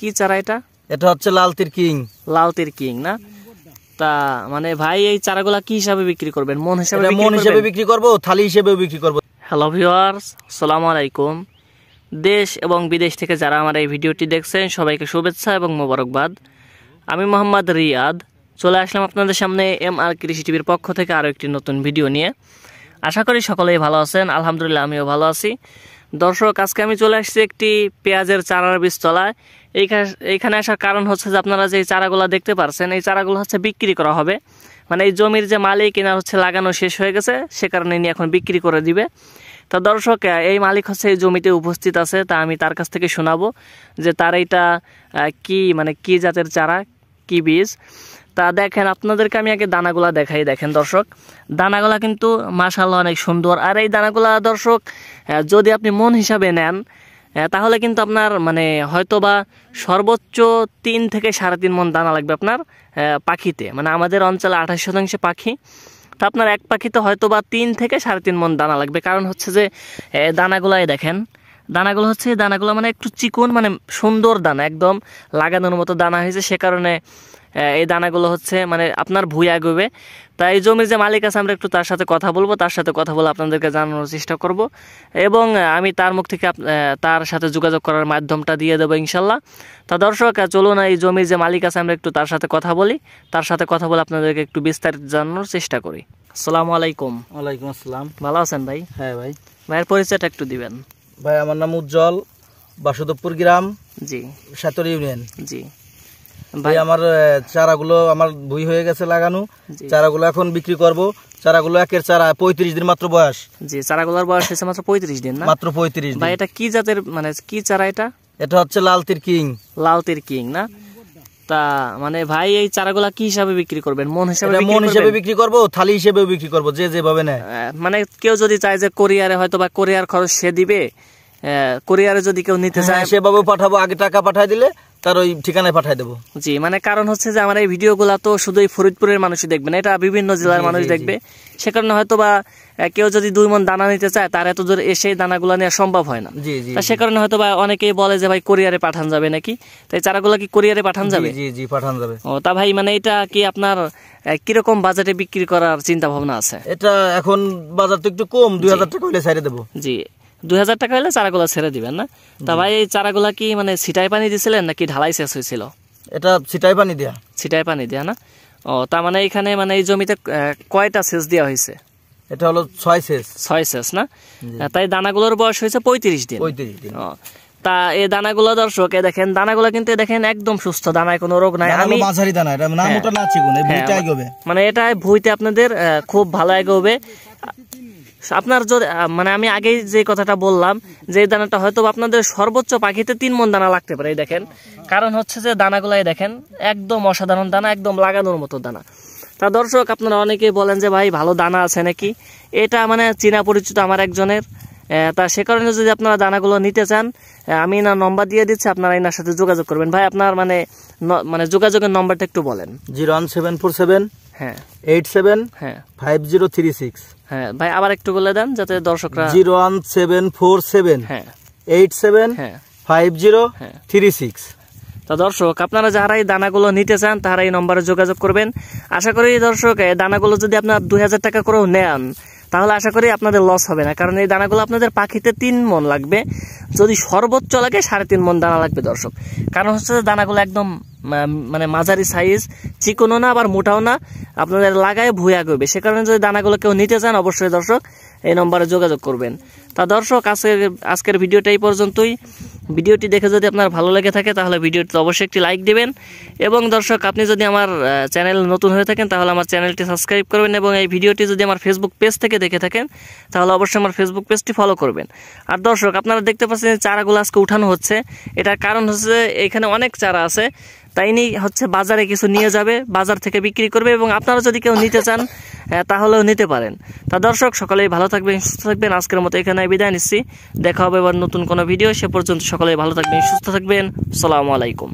কি চারা এটা? এটা হচ্ছে লালতির কিং। লালতির কিং না? তা মানে ভাই এই চারাগুলা কি হিসাবে বিক্রি করবেন? মন হিসাবে বিক্রি করব, থালি হিসেবে বিক্রি করব। হ্যালো ভিউয়ার্স, আসসালামু আলাইকুম। দেশ এবং বিদেশ থেকে যারা আমার এই ভিডিওটি দেখছেন সবাইকে শুভেচ্ছা এবং মোবারকবাদ। আমি মোহাম্মদ রিয়াদ চলে আসলাম আপনাদের সামনে MR কৃষি টিভির পক্ষ থেকে আরও একটি নতুন ভিডিও নিয়ে। আশা করি সকলেই ভালো আছেন, আলহামদুলিল্লাহ আমিও ভালো আছি। দর্শক, আজকে আমি চলে আসছি একটি পেঁয়াজের চারার বীজতলায়। এইখানে আসার কারণ হচ্ছে যে আপনারা যে চারাগুলো দেখতে পাচ্ছেন এই চারাগুলো হচ্ছে বিক্রি করা হবে। মানে এই জমির যে মালিক এনার হচ্ছে লাগানো শেষ হয়ে গেছে, সে কারণে ইনি এখন বিক্রি করে দিবে। তা দর্শক, এই মালিক হচ্ছে এই জমিতে উপস্থিত আছে, তা আমি তার কাছ থেকে শোনাবো যে তার এইটা কি জাতের চারা, কি বীজ। তা দেখেন, আপনাদেরকে আমি আগে দানাগুলা দেখাই। দেখেন দর্শক, দানাগুলা কিন্তু মাশাআল্লাহ অনেক সুন্দর। আর এই দানাগুলা দর্শক যদি আপনি মন হিসাবে নেন তাহলে কিন্তু আপনার মানে হয়তোবা সর্বোচ্চ 3 থেকে 3.5 মন দানা লাগবে আপনার পাখিতে। মানে আমাদের অঞ্চলে 28% পাখি, তা আপনার এক পাখিতে হয়তোবা 3 থেকে 3.5 মন দানা লাগবে। কারণ হচ্ছে যে দানাগুলাই দেখেন, দানাগুলো মানে একটু চিকন, মানে সুন্দর দানা, একদম লাগানোর মতো দানা হয়েছে। সে কারণে এই দানাগুলো হচ্ছে মানে আপনার ভুঁইয়া গবে। তাই এই জমির যে মালিক আছে আমরা একটু তার সাথে কথা বলবো, তার সাথে কথা বলে আপনাদেরকে জানানোর চেষ্টা করব এবং আমি তার মুখ থেকে তার সাথে যোগাযোগ করার মাধ্যমটা দিয়ে দেবো ইনশাল্লাহ। তা দর্শক, চলুন এই জমির যে মালিক আছে আমরা একটু তার সাথে কথা বলি, তার সাথে কথা বলে আপনাদেরকে একটু বিস্তারিত জানানোর চেষ্টা করি। আসসালামু আলাইকুম। ওয়ালাইকুম আসসালাম। ভালো আছেন ভাই? হ্যাঁ ভাই। ভাইয়ের পরিচয়টা একটু দিবেন। ভাই আমার নাম উজ্জ্বল, বাসুদেবপুর গ্রাম, জি, সাতর ইউনিয়ন। জি ভাই, আমার চারাগুলো আমার ভুঁই হয়ে গেছে লাগানো, চারাগুলো এখন বিক্রি করব। চারাগুলো একের চারা 35 দিন মাত্র বয়স। জি, চারাগুলোর বয়স হয়েছে মাত্র 35 দিন না? মাত্র 35 দিন। ভাই এটা কি জাতের, মানে কি চারা এটা? এটা হচ্ছে লালতির কিং। লালতির কিং না? তা মানে ভাই এই চারাগুলা কি হিসাবে বিক্রি করবেন? মন হিসাবে বিক্রি করব, থালি হিসেবে বিক্রি করব, যে যেভাবে নেয়। মানে কেউ যদি চায় যে কোরিয়ারে, হয়তো বা কোরিয়ার খরচ সে দিবে, কোরিয়ারে যদি কেউ নিতে চায় সেভাবে পাঠাবো। আগে টাকা পাঠাই দিলে তার ওই ঠিকানায় পাঠাই দেবো। জি, মানে কারণ হচ্ছে যে আমার এই ভিডিওগুলা তো শুধুই ফরিদপুরের মানুষই দেখবে না, এটা বিভিন্ন জেলার মানুষ দেখবে। সে কারণে হয়তো বা কেউ যদি 2 মন দানা নিতে চায় তার এত দূর এসে দানাগুলো নেওয়া সম্ভব হয় না। তা সে কারণে হয়তো বা অনেকেই বলে যে ভাই কোরিয়ারে পাঠান যাবে নাকি? তাই চারাগুলো কি কোরিয়ারে পাঠান যাবে? জি জি, পাঠান যাবে। ও তা ভাই, মানে এটা কি আপনার কিরকম বাজেটে বিক্রি করার চিন্তা ভাবনা আছে? এটা এখন বাজার তো একটু কম, 2000 টাকা হলে ছেড়ে দেবো। জি, 2000 টাকা হলে চারাগুলা ছেড়ে দিবেন না? তা ভাই এই চারাগুলা কি মানে ছিটাই পানি দিছিলেন নাকি ঢালাই সেচ হয়েছিল? এটা ছিটাই পানি দেয়া। ছিটাই পানি দেয়া না? ও, তার মানে এখানে মানে এই জমিতে কয়টা সেচ দেওয়া হয়েছে? এটা হলো 6 সেচ না? তাই দানাগুলোর বয়স হয়েছে 35 দিন। ও, তা এই দানাগুলো দর্শক দেখেন, দানাগুলো কিন্তু দেখেন একদম সুস্থ, দানায় কোনো রোগ নাই। আমি মাঝারি দানা, এটা না মোটা না চিকন, এই ভুঁইটা এগোবে। মানে এটা ভুঁইতে আপনাদের খুব ভালো এগোবে। আপনার যদি মানে আমি আগেই যে কথাটা বললাম যে এই দানাটা হয়তো আপনাদের সর্বোচ্চ পাখিতে 3 মন দানা লাগতে পারে। এই দেখেন, কারণ হচ্ছে যে দানাগুলাই দেখেন একদম অসাধারণ দানা, একদম লাগানোর মতো দানা। তা দর্শক, আপনারা অনেকেই বলেন যে ভাই ভালো দানা আছে নাকি? এটা মানে চীনা পরিচিত আমার একজনের। তা সে কারণে যদি আপনারা দানাগুলো নিতে চান আমি না নম্বর দিয়ে দিচ্ছি, আপনারা এনার সাথে যোগাযোগ করবেন। ভাই আপনার মানে যোগাযোগের নম্বরটা একটু বলেন। 01747 হ্যাঁ 87 হ্যাঁ 5036। হ্যাঁ ভাই, আবার একটু বলে দেন যাতে দর্শকরা। 01747 হ্যাঁ 87 হ্যাঁ 5036। তা দর্শক, আপনারা যারা এই দানাগুলো নিতে চান তারা এই নম্বরে যোগাযোগ করবেন। আশা করি দর্শক, এই দানাগুলো যদি আপনার 2000 টাকা করেও নেন তাহলে আশা করি আপনাদের লস হবে না, কারণ এই দানাগুলো আপনাদের পাখিতে 3 মন লাগবে, যদি সর্বোচ্চ লাগে 3.5 মন দানা লাগবে দর্শক। কারণ হচ্ছে দানাগুলো একদম মানে মাঝারি সাইজ, চিকনও না আবার মোটাও না, আপনাদের লাগায় ভুঁইয়া করবে। সে কারণে যদি দানাগুলো কেউ নিতে চান অবশ্যই দর্শক এই নম্বরে যোগাযোগ করবেন। তা দর্শক, আজকের ভিডিওটা এই পর্যন্তই। ভিডিওটি দেখে যদি আপনার ভালো লেগে থাকে তাহলে ভিডিওটিতে অবশ্যই একটি লাইক দিবেন এবং দর্শক, আপনি যদি আমার চ্যানেল নতুন হয়ে থাকেন তাহলে আমার চ্যানেলটি সাবস্ক্রাইব করবেন এবং এই ভিডিওটি যদি আমার ফেসবুক পেজ থেকে দেখে থাকেন তাহলে অবশ্যই আমার ফেসবুক পেজটি ফলো করবেন। আর দর্শক, আপনারা দেখতে পাচ্ছেন চারাগুলো আজকে উঠানো হচ্ছে, এটার কারণ হচ্ছে এখানে অনেক চারা আছে, তাই নিয়ে হচ্ছে বাজারে কিছু নিয়ে যাবে, বাজার থেকে বিক্রি করবে এবং আপনারা যদি কেউ নিতে চান তাহলেও নিতে পারেন। তা দর্শক, সকলেই ভালো থাকবেন, সুস্থ থাকবেন। আজকের মতো এখানে বিদায় নিচ্ছি, দেখা হবে এবার নতুন কোনো ভিডিও। সে পর্যন্ত সকলেই ভালো থাকবেন, সুস্থ থাকবেন। আসসালামু আলাইকুম।